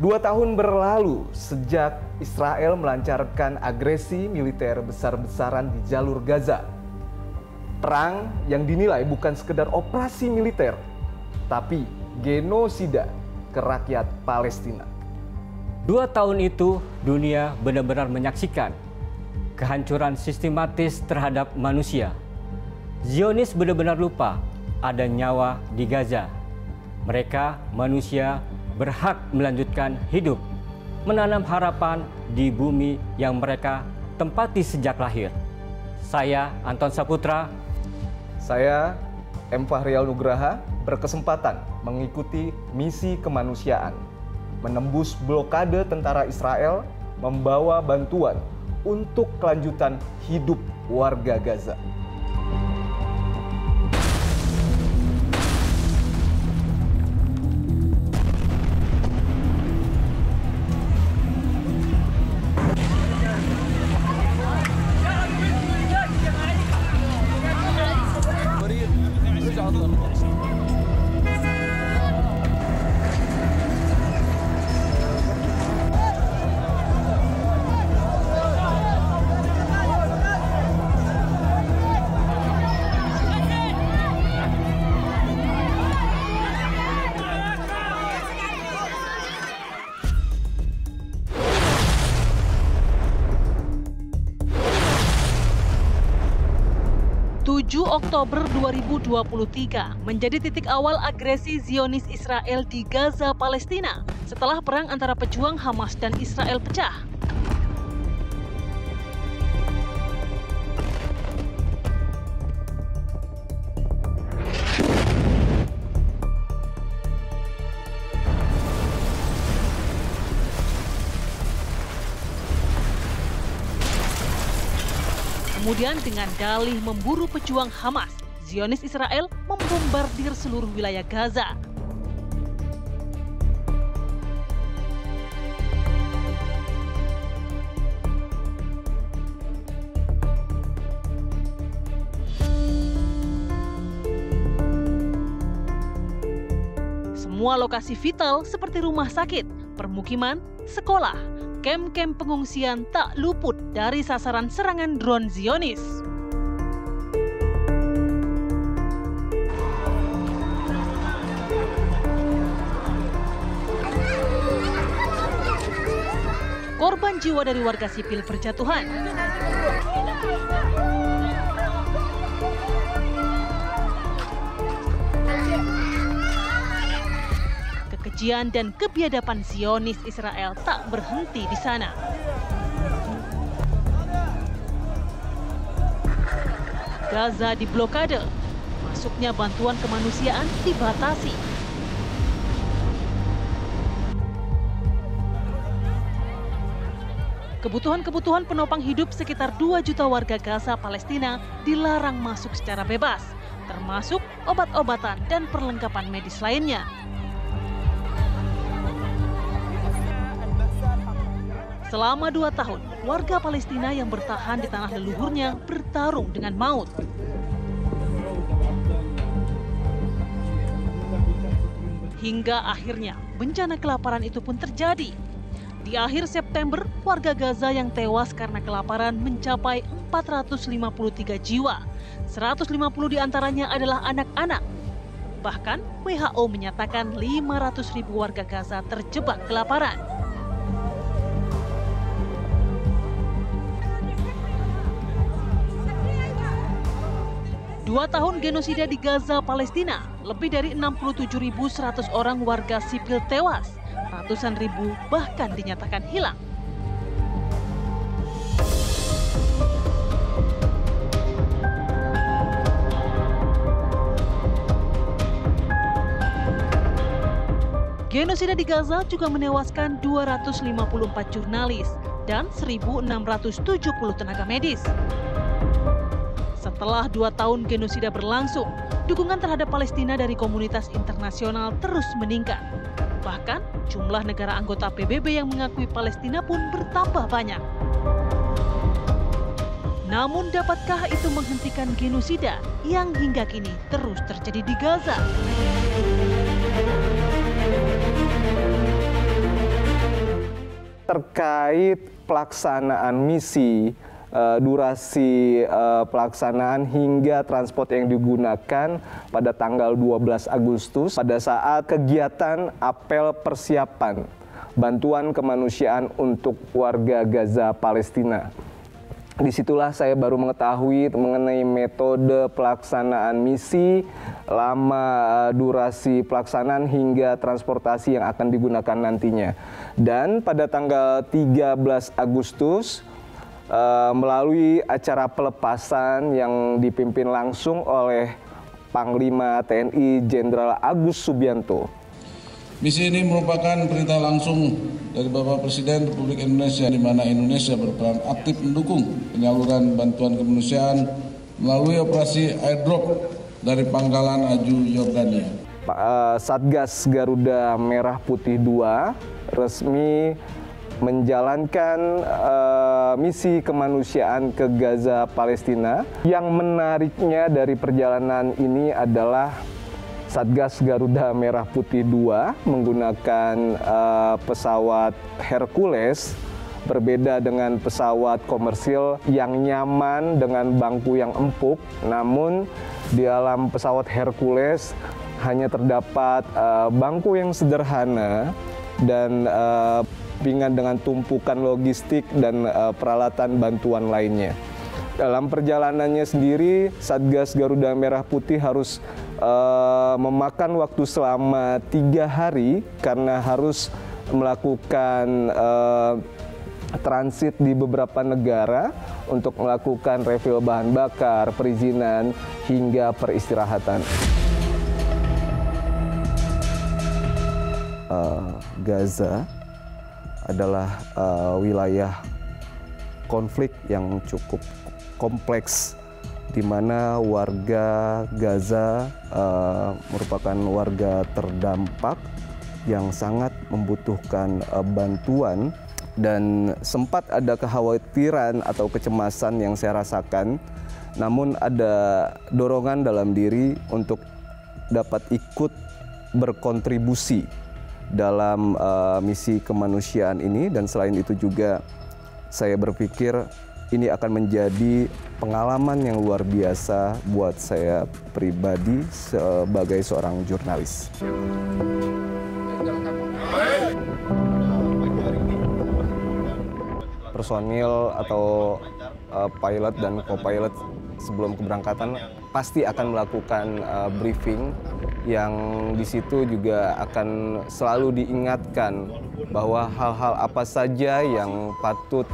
2 tahun berlalu sejak Israel melancarkan agresi militer besar-besaran di jalur Gaza. Perang yang dinilai bukan sekedar operasi militer, tapi genosida ke rakyat Palestina. 2 tahun itu dunia benar-benar menyaksikan kehancuran sistematis terhadap manusia. Zionis benar-benar lupa ada nyawa di Gaza. Mereka, manusia, berhak melanjutkan hidup, menanam harapan di bumi yang mereka tempati sejak lahir. Saya, Anton Saputra. Saya, M. Fahrial Nugraha, berkesempatan mengikuti misi kemanusiaan, menembus blokade tentara Israel, membawa bantuan untuk kelanjutan hidup warga Gaza. Oktober 2023 menjadi titik awal agresi Zionis Israel di Gaza, Palestina setelah perang antara pejuang Hamas dan Israel pecah. Kemudian dengan dalih memburu pejuang Hamas, Zionis Israel membombardir seluruh wilayah Gaza. Semua lokasi vital seperti rumah sakit, permukiman, sekolah, kem-kem pengungsian tak luput dari sasaran serangan drone Zionis. Korban jiwa dari warga sipil berjatuhan. Kekejian dan kebiadaban Zionis Israel tak berhenti di sana. Gaza diblokade, masuknya bantuan kemanusiaan dibatasi. Kebutuhan-kebutuhan penopang hidup sekitar 2 juta warga Gaza, Palestina dilarang masuk secara bebas, termasuk obat-obatan dan perlengkapan medis lainnya. Selama 2 tahun, warga Palestina yang bertahan di tanah leluhurnya bertarung dengan maut. Hingga akhirnya bencana kelaparan itu pun terjadi. Di akhir September, warga Gaza yang tewas karena kelaparan mencapai 453 jiwa. 150 diantaranya adalah anak-anak. Bahkan WHO menyatakan 500.000 warga Gaza terjebak kelaparan. Dua tahun genosida di Gaza, Palestina, lebih dari 67.100 orang warga sipil tewas, ratusan ribu bahkan dinyatakan hilang. Genosida di Gaza juga menewaskan 254 jurnalis dan 1.670 tenaga medis. Setelah 2 tahun genosida berlangsung, dukungan terhadap Palestina dari komunitas internasional terus meningkat. Bahkan, jumlah negara anggota PBB yang mengakui Palestina pun bertambah banyak. Namun, dapatkah itu menghentikan genosida yang hingga kini terus terjadi di Gaza? terkait pelaksanaan misi, durasi pelaksanaan hingga transport yang digunakan pada tanggal 12 Agustus pada saat kegiatan apel persiapan bantuan kemanusiaan untuk warga Gaza Palestina. Disitulah saya baru mengetahui mengenai metode pelaksanaan misi, lama durasi pelaksanaan hingga transportasi yang akan digunakan nantinya. Dan pada tanggal 13 Agustus melalui acara pelepasan yang dipimpin langsung oleh Panglima TNI Jenderal Agus Subianto. Misi ini merupakan perintah langsung dari Bapak Presiden Republik Indonesia, di mana Indonesia berperan aktif mendukung penyaluran bantuan kemanusiaan melalui operasi airdrop dari Pangkalan Aju Yordania. Satgas Garuda Merah Putih II resmi menjalankan misi kemanusiaan ke Gaza Palestina. Yang menariknya dari perjalanan ini adalah Satgas Garuda Merah Putih II menggunakan pesawat Hercules, berbeda dengan pesawat komersil yang nyaman dengan bangku yang empuk. Namun di dalam pesawat Hercules hanya terdapat bangku yang sederhana dan ringan dengan tumpukan logistik dan peralatan bantuan lainnya. Dalam perjalanannya sendiri, Satgas Garuda Merah Putih harus memakan waktu selama 3 hari karena harus melakukan transit di beberapa negara untuk melakukan refill bahan bakar, perizinan, hingga peristirahatan. Gaza adalah wilayah konflik yang cukup kompleks, di mana warga Gaza merupakan warga terdampak yang sangat membutuhkan bantuan, dan sempat ada kekhawatiran atau kecemasan yang saya rasakan. Namun ada dorongan dalam diri untuk dapat ikut berkontribusi dalam misi kemanusiaan ini, dan selain itu juga saya berpikir ini akan menjadi pengalaman yang luar biasa buat saya pribadi sebagai seorang jurnalis. Personil atau pilot dan co-pilot sebelum keberangkatan pasti akan melakukan briefing yang di situ juga akan selalu diingatkan bahwa hal-hal apa saja yang patut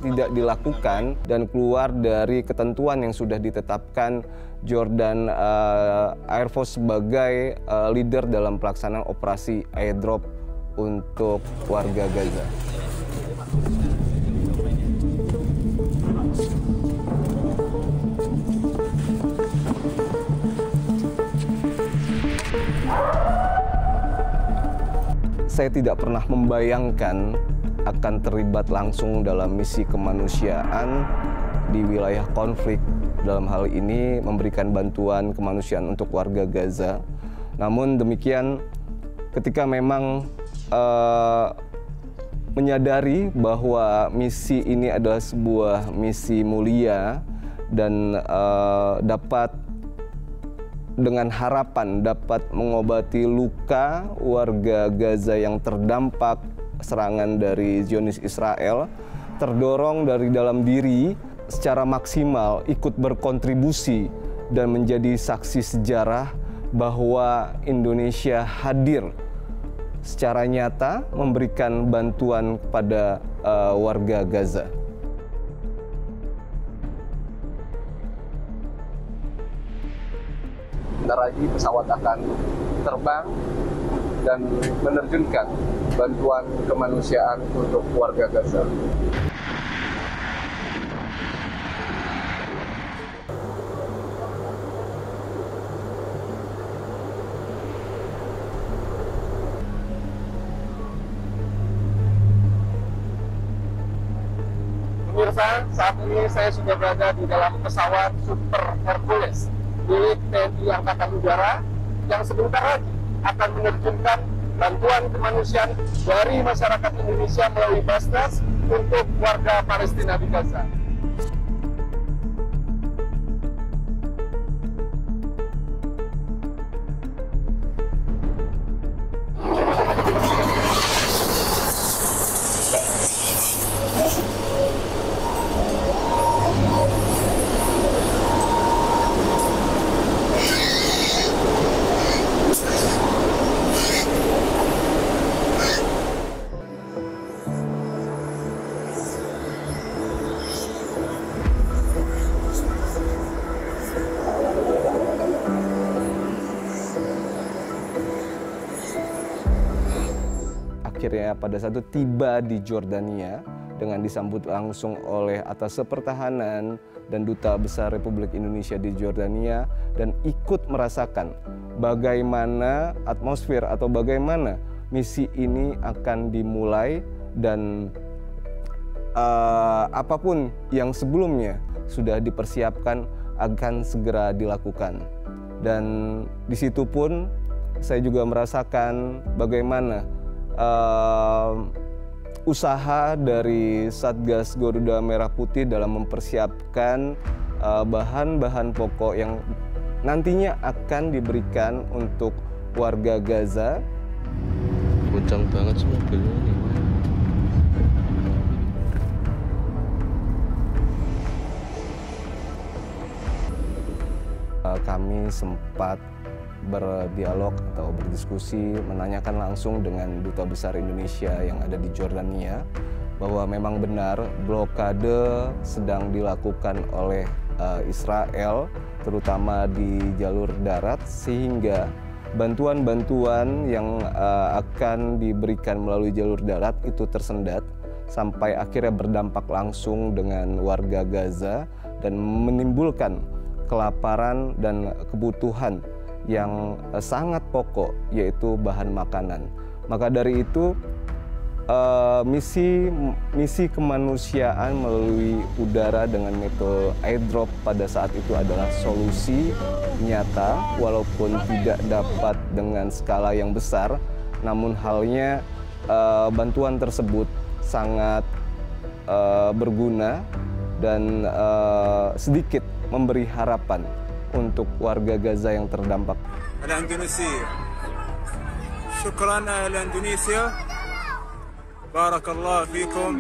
tidak dilakukan dan keluar dari ketentuan yang sudah ditetapkan Jordan Air Force sebagai leader dalam pelaksanaan operasi airdrop untuk warga Gaza. Saya tidak pernah membayangkan akan terlibat langsung dalam misi kemanusiaan di wilayah konflik. Dalam hal ini memberikan bantuan kemanusiaan untuk warga Gaza. Namun demikian, ketika memang menyadari bahwa misi ini adalah sebuah misi mulia dan dapat dengan harapan dapat mengobati luka warga Gaza yang terdampak serangan dari Zionis Israel, terdorong dari dalam diri secara maksimal ikut berkontribusi dan menjadi saksi sejarah bahwa Indonesia hadir secara nyata memberikan bantuan kepada warga Gaza. Bentar lagi pesawat akan terbang dan menerjunkan bantuan kemanusiaan untuk warga Gaza. Pemirsa, saat ini saya sudah berada di dalam pesawat Super Hercules milik TNI Angkatan Udara yang sebentar lagi akan menerjunkan bantuan kemanusiaan dari masyarakat Indonesia melalui Basnas untuk warga Palestina di Gaza. Akhirnya pada saat itu tiba di Jordania dengan disambut langsung oleh Atas Pertahanan dan Duta Besar Republik Indonesia di Jordania, dan ikut merasakan bagaimana atmosfer atau bagaimana misi ini akan dimulai, dan apapun yang sebelumnya sudah dipersiapkan akan segera dilakukan. Dan di situ pun saya juga merasakan bagaimana usaha dari Satgas Garuda Merah Putih dalam mempersiapkan bahan-bahan pokok yang nantinya akan diberikan untuk warga Gaza. Kencang banget mobilnya ini. Kami sempat berdialog atau berdiskusi, menanyakan langsung dengan Duta Besar Indonesia yang ada di Jordania bahwa memang benar blokade sedang dilakukan oleh Israel, terutama di jalur darat, sehingga bantuan-bantuan yang akan diberikan melalui jalur darat itu tersendat sampai akhirnya berdampak langsung dengan warga Gaza dan menimbulkan kelaparan dan kebutuhan yang sangat pokok, yaitu bahan makanan. Maka dari itu misi kemanusiaan melalui udara dengan metode airdrop pada saat itu adalah solusi nyata, walaupun tidak dapat dengan skala yang besar, namun halnya bantuan tersebut sangat berguna dan sedikit memberi harapan untuk warga Gaza yang terdampak. Indonesia, syukran Indonesia, barakallah fikum,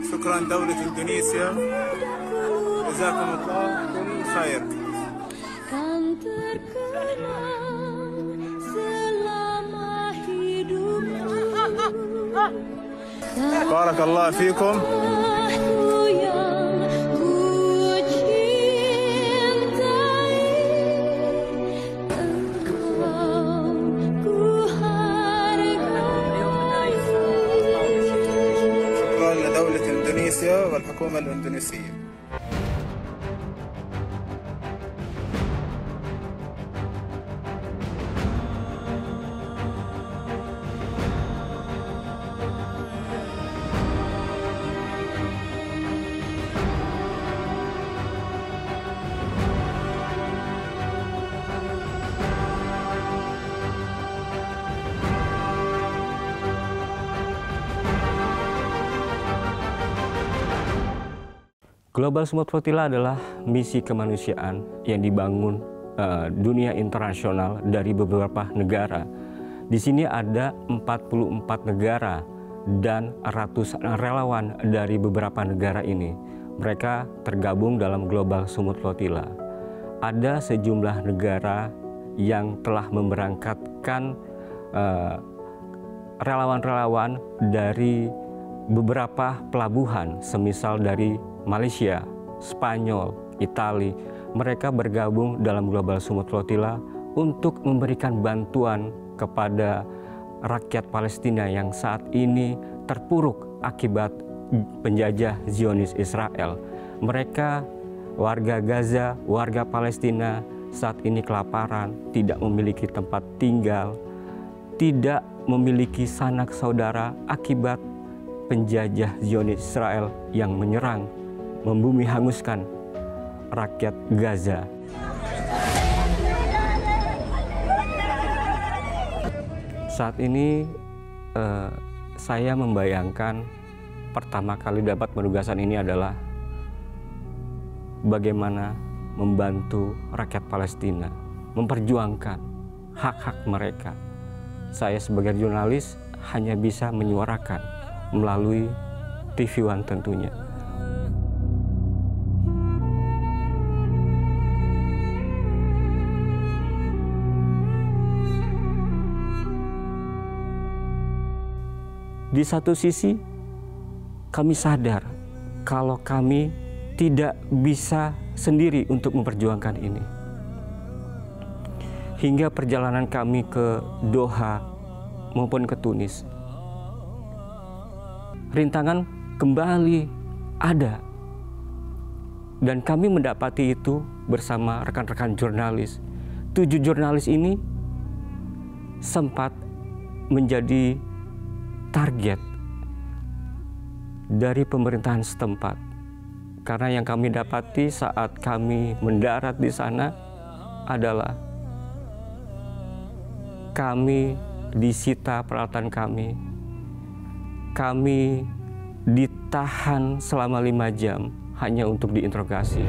syukran daulat Indonesia, jazakumullah kull khair. Barakallah fikum. والحكومة الإندونيسية. Global Smooth Flotilla adalah misi kemanusiaan yang dibangun dunia internasional dari beberapa negara. Di sini ada 44 negara dan ratusan relawan dari beberapa negara ini. Mereka tergabung dalam Global Smooth Flotilla. Ada sejumlah negara yang telah memberangkatkan relawan-relawan dari beberapa pelabuhan, semisal dari Malaysia, Spanyol, Italia. Mereka bergabung dalam Global Smooth Flotilla untuk memberikan bantuan kepada rakyat Palestina yang saat ini terpuruk akibat penjajah Zionis Israel. Mereka, warga Gaza, warga Palestina, saat ini kelaparan, tidak memiliki tempat tinggal, tidak memiliki sanak saudara akibat penjajah Zionis Israel yang menyerang, membumi hanguskan rakyat Gaza. Saat ini saya membayangkan pertama kali dapat penugasan ini adalah bagaimana membantu rakyat Palestina, memperjuangkan hak-hak mereka. Saya sebagai jurnalis hanya bisa menyuarakan melalui TV One tentunya. Di satu sisi, kami sadar kalau kami tidak bisa sendiri untuk memperjuangkan ini. Hingga perjalanan kami ke Doha maupun ke Tunis, rintangan kembali ada. Dan kami mendapati itu bersama rekan-rekan jurnalis. 7 jurnalis ini sempat menjadi target dari pemerintahan setempat. Karena yang kami dapati saat kami mendarat di sana adalah kami disita peralatan kami ditahan selama 5 jam hanya untuk diinterogasi.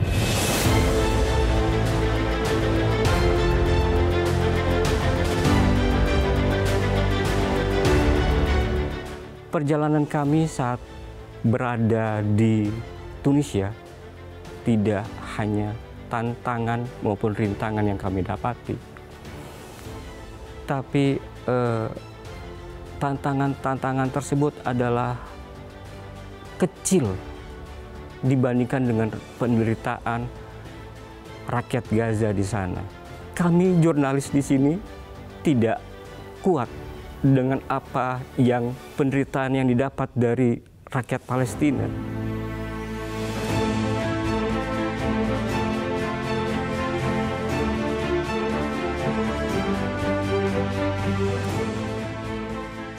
Perjalanan kami saat berada di Tunisia tidak hanya tantangan maupun rintangan yang kami dapati, tapi tantangan-tantangan tersebut adalah kecil dibandingkan dengan penderitaan rakyat Gaza di sana. Kami jurnalis di sini tidak kuat dengan apa yang penderitaan yang didapat dari rakyat Palestina.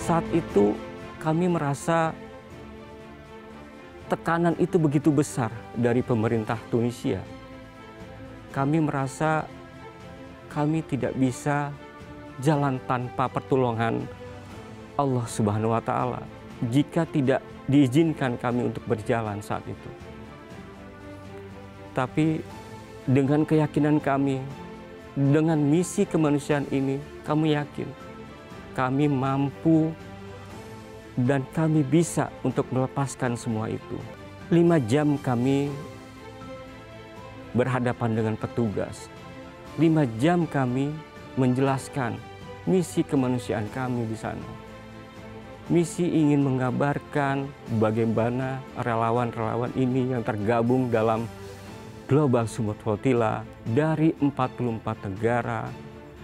Saat itu kami merasa tekanan itu begitu besar dari pemerintah Tunisia. Kami merasa kami tidak bisa jalan tanpa pertolongan Allah Subhanahu wa Ta'ala jika tidak diizinkan kami untuk berjalan saat itu. Tapi dengan keyakinan kami, dengan misi kemanusiaan ini, kami yakin kami mampu dan kami bisa untuk melepaskan semua itu. 5 jam kami berhadapan dengan petugas. 5 jam kami menjelaskan misi kemanusiaan kami di sana. Misi ingin mengabarkan bagaimana relawan-relawan ini yang tergabung dalam Global Support Flotilla dari 44 negara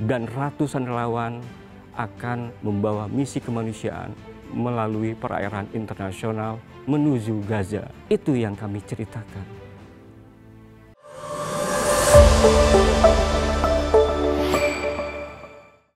dan ratusan relawan akan membawa misi kemanusiaan melalui perairan internasional menuju Gaza. Itu yang kami ceritakan.